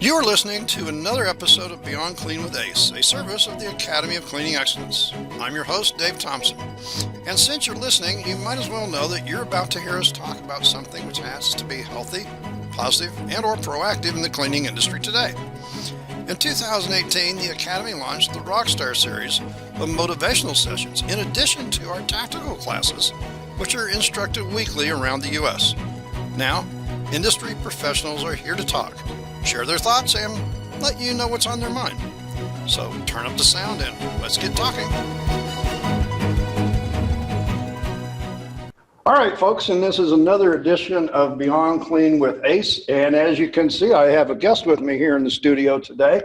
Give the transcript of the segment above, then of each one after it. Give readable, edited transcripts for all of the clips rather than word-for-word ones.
You are listening to another episode of Beyond Clean with ACE, a service of the Academy of Cleaning Excellence. I'm your host, Dave Thompson. And since you're listening, you might as well know that you're about to hear us talk about something which has to be healthy, positive, and or proactive in the cleaning industry today. In 2018, the Academy launched the Rockstar series of motivational sessions in addition to our tactical classes, which are instructed weekly around the U.S. Now, industry professionals are here to talk, share their thoughts, and let you know what's on their mind. So turn up the sound and let's get talking. All right, folks, and this is another edition of Beyond Clean with ACE. And as you can see, I have a guest with me here in the studio today.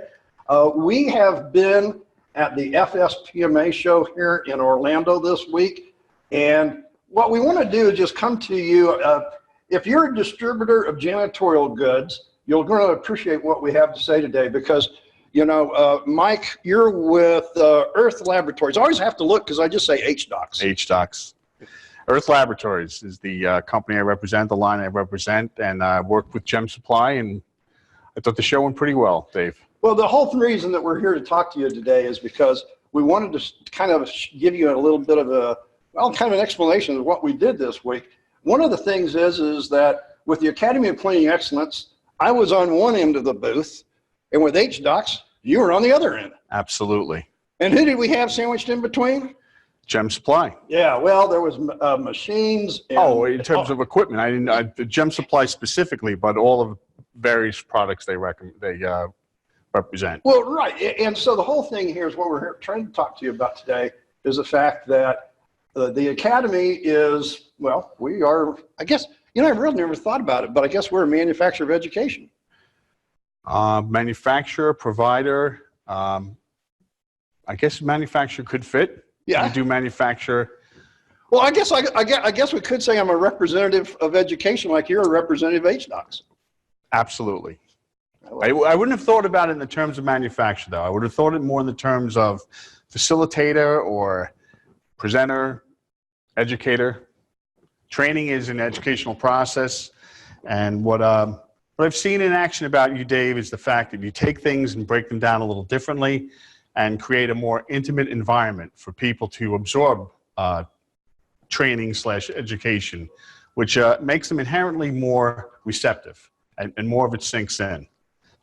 We have been at the FSPMA show here in Orlando this week. And what we want to do is just come to you. If you're a distributor of janitorial goods, you're going to appreciate what we have to say today because, you know, Mike, you're with Earthlabs. I always have to look because I just say HDOX. HDOX. Earthlabs is the company I represent, the line I represent, and I work with Gem Supply, and I thought the show went pretty well, Dave. Well, the whole reason that we're here to talk to you today is because we wanted to kind of give you a little bit of kind of an explanation of what we did this week. One of the things is that with the Academy of Cleaning Excellence, I was on one end of the booth, and with HDOX, you were on the other end. Absolutely. And who did we have sandwiched in between? Gem Supply. Yeah, well, there was machines. And, in terms of equipment, I didn't. Gem Supply specifically, but all of the various products they represent. Well, right, and so the whole thing here is what we're trying to talk to you about today is the fact that the Academy is, well, we are, I guess, you know, I've really never thought about it, but I guess we're a manufacturer of education. Manufacturer, provider, I guess manufacturer could fit. Yeah. We do manufacture. Well, I guess we could say I'm a representative of education like you're a representative of HDOX. Absolutely. I wouldn't have thought about it in the terms of manufacturer, though. I would have thought it more in the terms of facilitator or presenter, educator. Training is an educational process, and what I've seen in action about you, Dave, is the fact that you take things and break them down a little differently and create a more intimate environment for people to absorb training/education, which makes them inherently more receptive and more of it sinks in.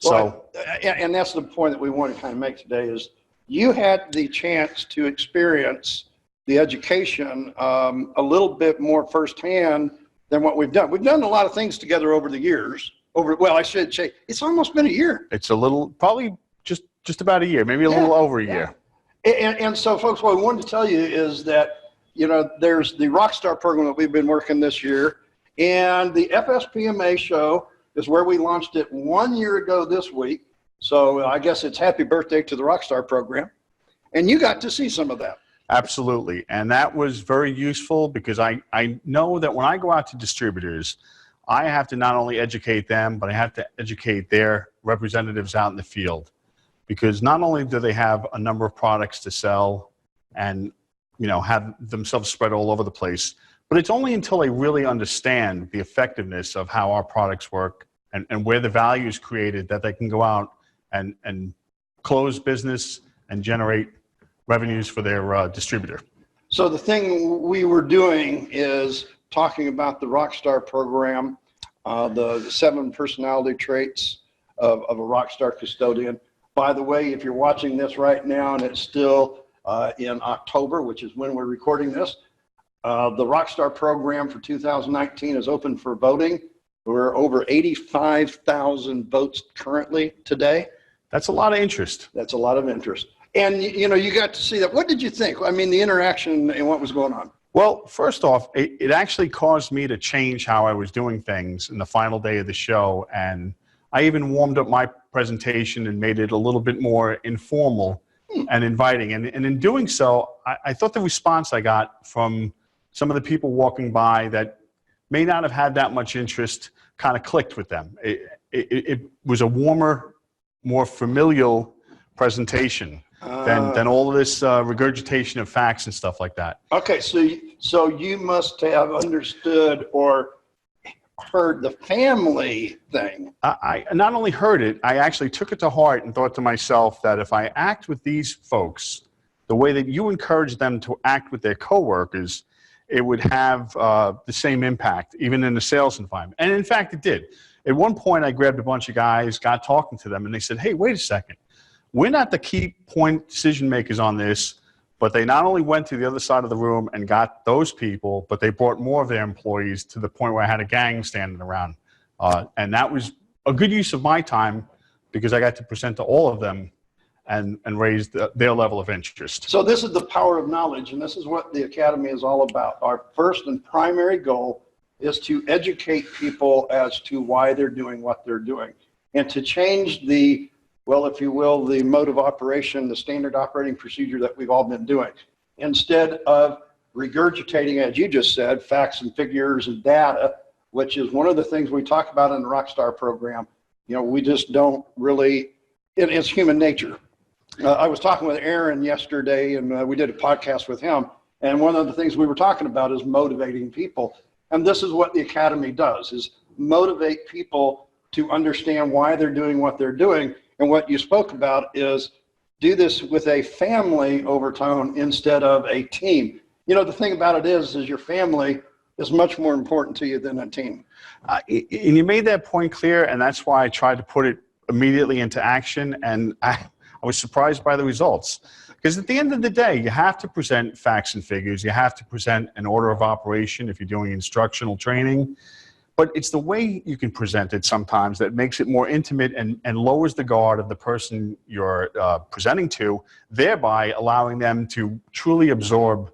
Well, and that's the point that we want to kind of make today is you had the chance to experience the education a little bit more firsthand than what we've done. We've done a lot of things together over the years. I should say, it's almost been a year. It's a little, probably just about a year, maybe a little over a year. And so, folks, what we wanted to tell you is that, you know, there's the Rockstar program that we've been working this year, and the FSPMA show is where we launched it 1 year ago this week. So I guess it's happy birthday to the Rockstar program. And you got to see some of that. Absolutely. And that was very useful because I know that when I go out to distributors, I have to not only educate them, but I have to educate their representatives out in the field. Because not only do they have a number of products to sell and, you know, have themselves spread all over the place, but it's only until they really understand the effectiveness of how our products work and where the value is created that they can go out and close business and generate revenues for their distributor. So the thing we were doing is talking about the Rockstar program, the 7 personality traits of a Rockstar custodian. By the way, if you're watching this right now and it's still in October, which is when we're recording this, the Rockstar program for 2019 is open for voting. We're over 85,000 votes currently today. That's a lot of interest. That's a lot of interest. And, you know, you got to see that. What did you think? I mean, the interaction and what was going on. Well, first off, it actually caused me to change how I was doing things in the final day of the show. And I even warmed up my presentation and made it a little bit more informal and inviting. And in doing so, I thought the response I got from some of the people walking by that may not have had that much interest kind of clicked with them. It was a warmer, more familial presentation than all of this regurgitation of facts and stuff like that. Okay, so you must have understood or heard the family thing. I not only heard it, I actually took it to heart and thought to myself that if I act with these folks the way that you encourage them to act with their coworkers, it would have the same impact, even in the sales environment. And in fact, it did. At one point, I grabbed a bunch of guys, got talking to them, and they said, hey, wait a second. We're not the key point decision makers on this, but they not only went to the other side of the room and got those people, but they brought more of their employees to the point where I had a gang standing around. And that was a good use of my time because I got to present to all of them and raise their level of interest. So this is the power of knowledge, and this is what the Academy is all about. Our first and primary goal is to educate people as to why they're doing what they're doing and to change the, well, if you will, the mode of operation, the standard operating procedure that we've all been doing. Instead of regurgitating, as you just said, facts and figures and data, which is one of the things we talk about in the Rockstar program. You know, we just don't really, it's human nature. I was talking with Aaron yesterday, and we did a podcast with him, and one of the things we were talking about is motivating people. And this is what the Academy does, is motivate people to understand why they're doing what they're doing. And what you spoke about is do this with a family overtone instead of a team. You know, the thing about it is your family is much more important to you than a team. And you made that point clear, and that's why I tried to put it immediately into action. And I was surprised by the results. Because at the end of the day, you have to present facts and figures. You have to present an order of operation if you're doing instructional training. But it's the way you can present it sometimes that makes it more intimate and lowers the guard of the person you're presenting to, thereby allowing them to truly absorb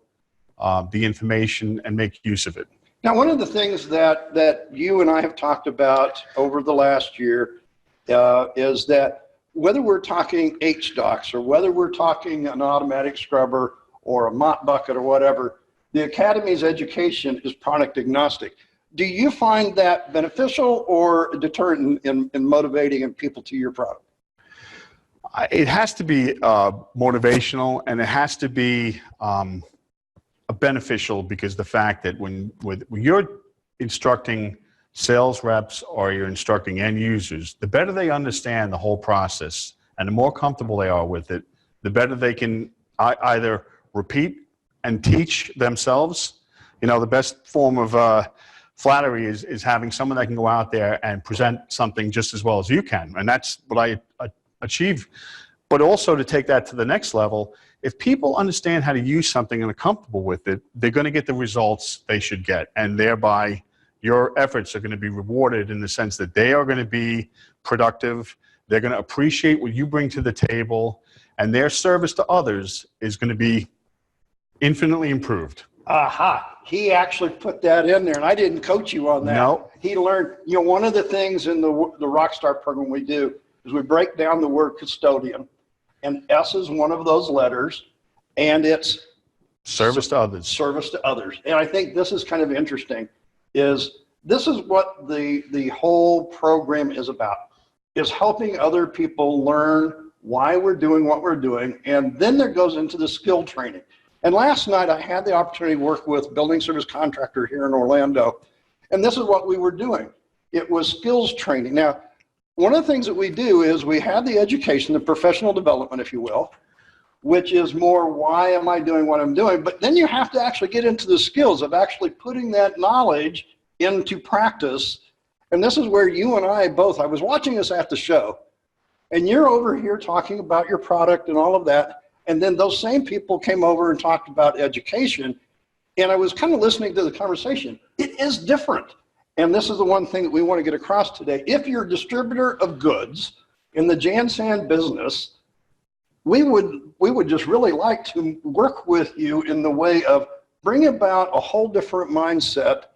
the information and make use of it. Now, one of the things that you and I have talked about over the last year is that whether we're talking HDOX or whether we're talking an automatic scrubber or a mop bucket or whatever, the Academy's education is product agnostic. Do you find that beneficial or a deterrent in motivating people to your product? It has to be motivational, and it has to be beneficial because the fact that when you're instructing sales reps or you're instructing end users, the better they understand the whole process and the more comfortable they are with it, the better they can either repeat and teach themselves. You know, the best form of flattery is having someone that can go out there and present something just as well as you can. And that's what I achieve. But also to take that to the next level, if people understand how to use something and are comfortable with it, they're going to get the results they should get. And thereby, your efforts are going to be rewarded in the sense that they are going to be productive. They're going to appreciate what you bring to the table, and their service to others is going to be infinitely improved. Aha. He actually put that in there, and I didn't coach you on that. No. He learned, you know, one of the things in the Rockstar program we do is we break down the word custodian, and S is one of those letters, and it's service to others. Service to others. And I think this is kind of interesting, is this is what the whole program is about, is helping other people learn why we're doing what we're doing, and then there goes into the skill training. And last night I had the opportunity to work with a building service contractor here in Orlando, and this is what we were doing. It was skills training. Now, one of the things that we do is we have the education, the professional development, if you will, which is more why am I doing what I'm doing, but then you have to actually get into the skills of actually putting that knowledge into practice. And this is where you and I both, I was watching us at the show, and you're over here talking about your product and all of that. And then those same people came over and talked about education. And I was kind of listening to the conversation. It is different. And this is the one thing that we want to get across today. If you're a distributor of goods in the Jansan business, we would just really like to work with you in the way of bring about a whole different mindset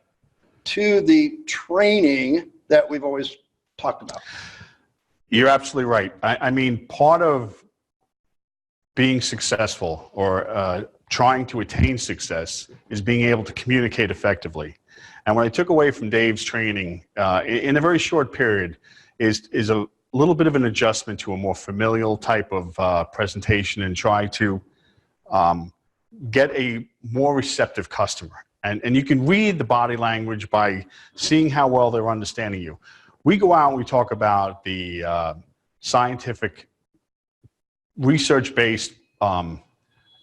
to the training that we've always talked about. You're absolutely right. I mean, part of being successful or trying to attain success is being able to communicate effectively. And what I took away from Dave's training in a very short period is a little bit of an adjustment to a more familial type of presentation and try to get a more receptive customer. And you can read the body language by seeing how well they're understanding you. We go out and we talk about the scientific, research-based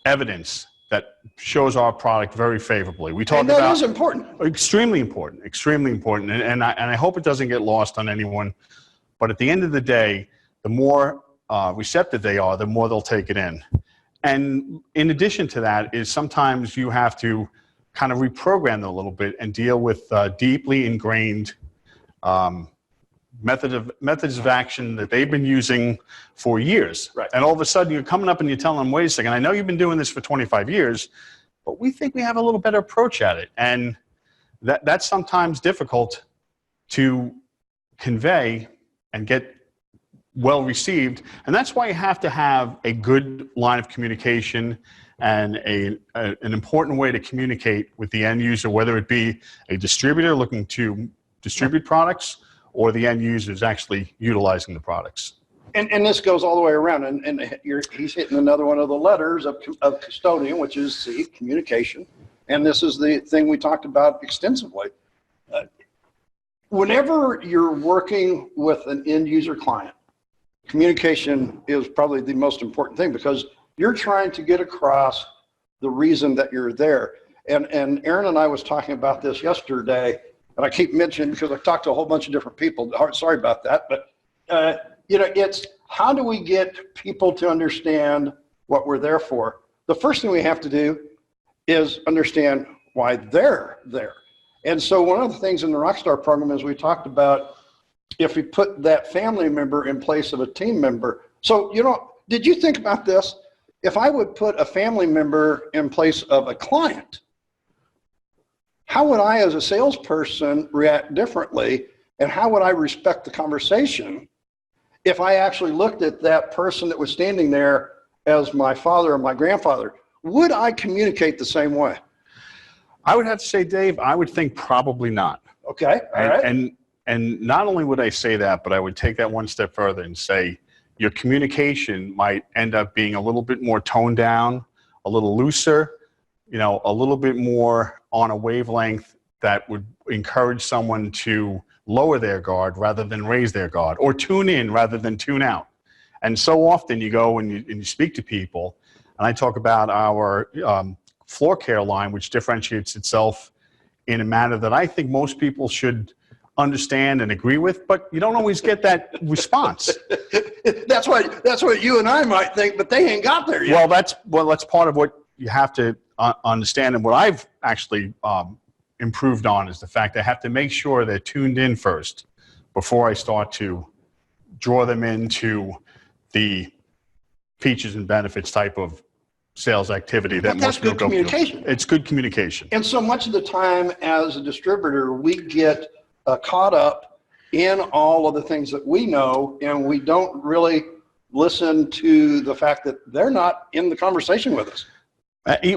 evidence that shows our product very favorably. We talk about, that is important. Extremely important, extremely important. And I hope it doesn't get lost on anyone. But at the end of the day, the more receptive they are, the more they'll take it in. And in addition to that is sometimes you have to kind of reprogram them a little bit and deal with deeply ingrained methods of action that they've been using for years. Right. And all of a sudden you're coming up and you're telling them, wait a second, I know you've been doing this for 25 years, but we think we have a little better approach at it. And that's sometimes difficult to convey and get well received. And that's why you have to have a good line of communication and an important way to communicate with the end user, whether it be a distributor looking to distribute products or the end user is actually utilizing the products. And this goes all the way around. And he's hitting another one of the letters of custodian, which is C, communication. And this is the thing we talked about extensively. Whenever you're working with an end user client, communication is probably the most important thing because you're trying to get across the reason that you're there. And Aaron and I was talking about this yesterday, and I keep mentioning because I talked to a whole bunch of different people. Sorry about that, but it's how do we get people to understand what we're there for? The first thing we have to do is understand why they're there. And so one of the things in the Rockstar program is we talked about if we put that family member in place of a team member. So, did you think about this? If I would put a family member in place of a client, how would I as a salesperson react differently? And how would I respect the conversation if I actually looked at that person that was standing there as my father or my grandfather? Would I communicate the same way? I would have to say, Dave, I would think probably not. Okay, all right. And not only would I say that, but I would take that one step further and say your communication might end up being a little bit more toned down, a little looser, a little bit more on a wavelength that would encourage someone to lower their guard rather than raise their guard, or tune in rather than tune out. And so often you go and you speak to people, and I talk about our floor care line, which differentiates itself in a manner that I think most people should understand and agree with, but you don't always get that response. That's what you and I might think, but they ain't got there yet. Well, that's part of what you have to understand, and what I've actually improved on is the fact I have to make sure they're tuned in first before I start to draw them into the features and benefits type of sales activity that most people go through. It's good communication. And so much of the time as a distributor, we get caught up in all of the things that we know, and we don't really listen to the fact that they're not in the conversation with us.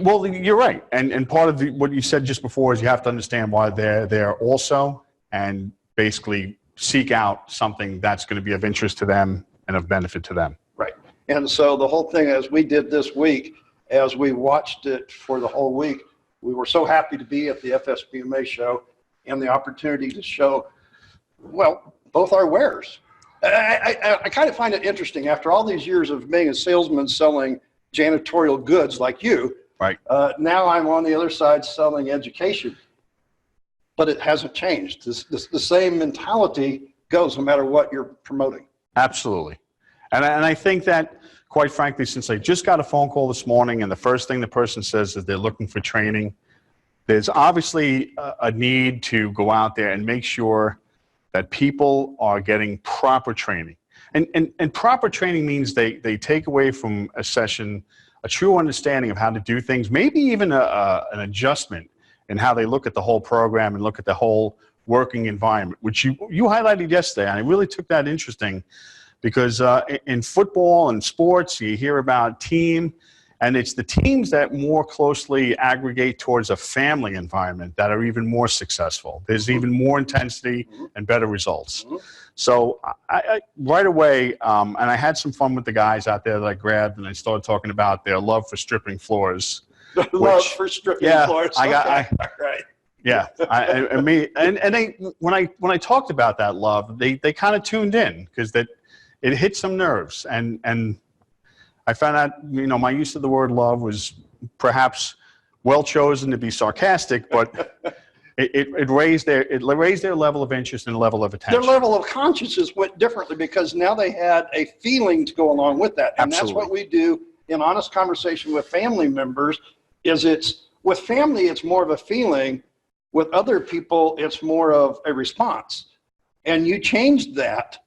Well, you're right. And part of what you said just before is you have to understand why they're there also, and basically seek out something that's going to be of interest to them and of benefit to them. Right. And so the whole thing, as we did this week, as we watched it for the whole week, we were so happy to be at the FSPMA show and the opportunity to show, well, both our wares. I kind of find it interesting after all these years of being a salesman selling janitorial goods like you. Right. Now I'm on the other side selling education, but it hasn't changed. The same mentality goes no matter what you're promoting. Absolutely. And I think that, quite frankly, since I just got a phone call this morning and the first thing the person says is they're looking for training, there's obviously a need to go out there and make sure that people are getting proper training. And proper training means they take away from a session a true understanding of how to do things, maybe even an adjustment in how they look at the whole program and look at the whole working environment, which you highlighted yesterday. And I really took that interesting because in football and sports, you hear about team, and it's the teams that more closely aggregate towards a family environment that are even more successful. There's even more intensity and better results. So I right away, and I had some fun with the guys out there that I grabbed, and I started talking about their love for stripping floors. Love for stripping floors. Right. Yeah, and they when I talked about that love, they kind of tuned in because that it hit some nerves, and I found out my use of the word love was perhaps well chosen to be sarcastic, but it raised their level of interest and level of attention. Their level of consciousness went differently because now they had a feeling to go along with that, and Absolutely. That's what we do in honest conversation with family members. With family, it's more of a feeling. With other people, it's more of a response. And you changed that.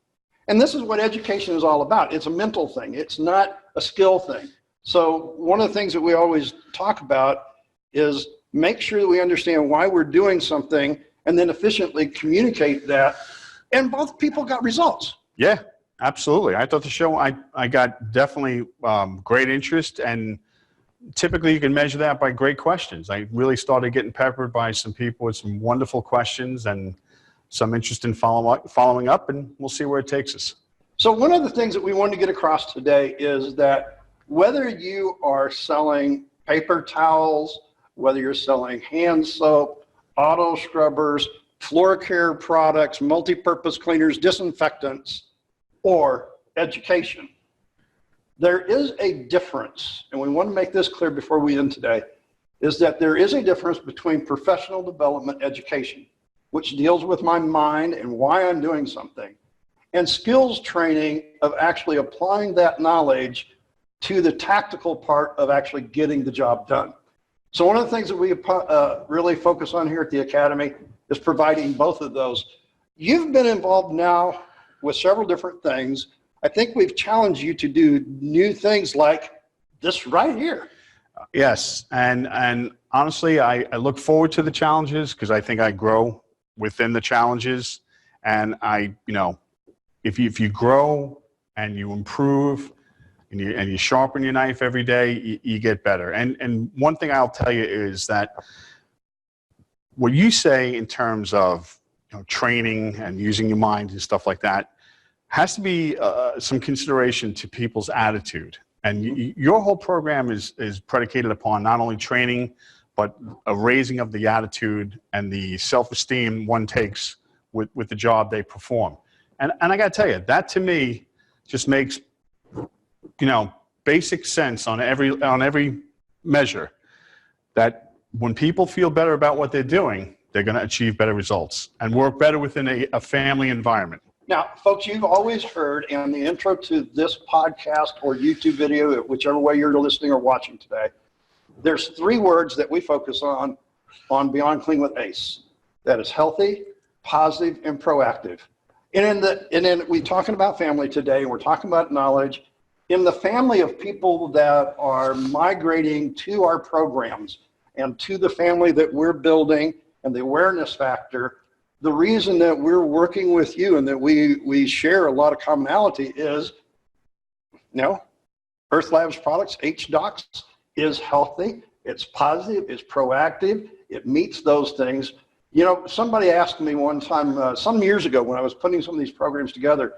And this is what education is all about. It's a mental thing. It's not a skill thing. So one of the things that we always talk about is make sure that we understand why we're doing something and then efficiently communicate that. And both people got results. Yeah, absolutely. I thought the show, I got definitely great interest, and typically you can measure that by great questions. I really started getting peppered by some people with some wonderful questions and some interest in following up, and we'll see where it takes us. So one of the things that we wanted to get across today is that whether you are selling paper towels, whether you're selling hand soap, auto scrubbers, floor care products, multi-purpose cleaners, disinfectants, or education, there is a difference, and we want to make this clear before we end today, is that there is a difference between professional development education, which deals with my mind and why I'm doing something, and skills training of actually applying that knowledge to the tactical part of actually getting the job done. So one of the things that we really focus on here at the Academy is providing both of those. You've been involved now with several different things. I think we've challenged you to do new things like this right here. Yes, and honestly, I look forward to the challenges because I think I grow within the challenges, and if you grow and you improve and you sharpen your knife every day, you get better. And one thing I'll tell you is that what you say in terms of training and using your mind and stuff like that has to be some consideration to people's attitude. And your whole program is predicated upon not only training, but a raising of the attitude and the self-esteem one takes with the job they perform. And I got to tell you, that to me just makes basic sense on every measure, that when people feel better about what they're doing, they're going to achieve better results and work better within a family environment. Now, folks, you've always heard in the intro to this podcast or YouTube video, whichever way you're listening or watching today, there's 3 words that we focus on Beyond Clean with ACE. That is healthy, positive, and proactive. And then we're talking about family today, and we're talking about knowledge. In the family of people that are migrating to our programs and to the family that we're building and the awareness factor, the reason that we're working with you and that we share a lot of commonality is, Earthlabs products, HDOX, is healthy, it's positive, it's proactive, it meets those things. Somebody asked me one time, some years ago when I was putting some of these programs together,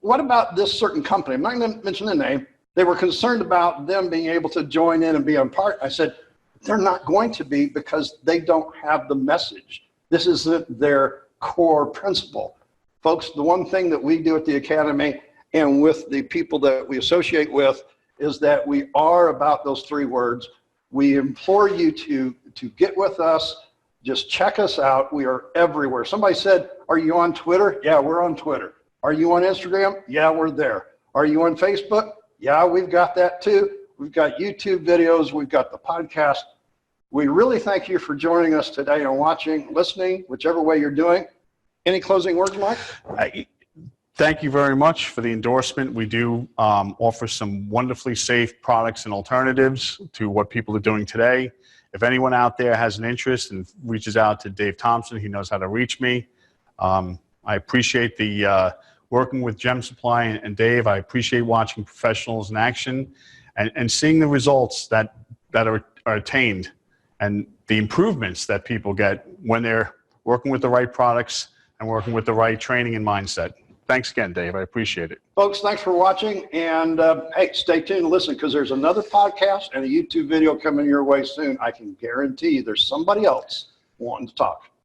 what about this certain company? I'm not going to mention the name. They were concerned about them being able to join in and be on part. I said, they're not going to be because they don't have the message. This isn't their core principle. Folks, the one thing that we do at the Academy and with the people that we associate with is that we are about those 3 words. We implore you to get with us. Just check us out. We are everywhere. Somebody said, are you on Twitter? Yeah, we're on Twitter. Are you on Instagram? Yeah, we're there. Are you on Facebook? Yeah, we've got that too. We've got YouTube videos. We've got the podcast. We really thank you for joining us today and watching, listening, whichever way you're doing. Any closing words, Mike? Thank you very much for the endorsement. We do offer some wonderfully safe products and alternatives to what people are doing today. If anyone out there has an interest and reaches out to Dave Thompson, he knows how to reach me. I appreciate the working with Gem Supply and Dave. I appreciate watching professionals in action and seeing the results that are attained and the improvements that people get when they're working with the right products and working with the right training and mindset. Thanks again, Dave. I appreciate it. Folks, thanks for watching. And hey, stay tuned and listen, because there's another podcast and a YouTube video coming your way soon. I can guarantee there's somebody else wanting to talk.